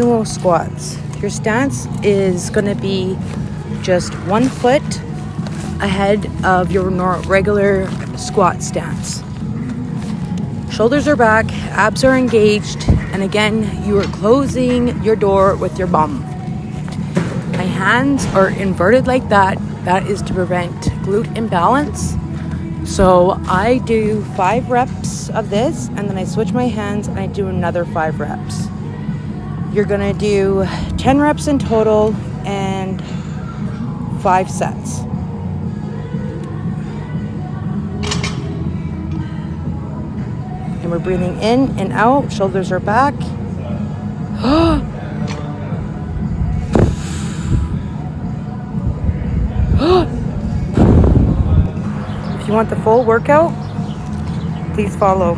sumo squats. Your stance is going to be just 1 foot ahead of your regular squat stance. Shoulders are back, abs are engaged, and again, you are closing your door with your bum. My hands are inverted like that. That is to prevent glute imbalance. So I do 5 reps of this, and then I switch my hands and I do another 5 reps. You're gonna do 10 reps in total and 5 sets. And we're breathing in and out, shoulders are back. If you want the full workout, please follow.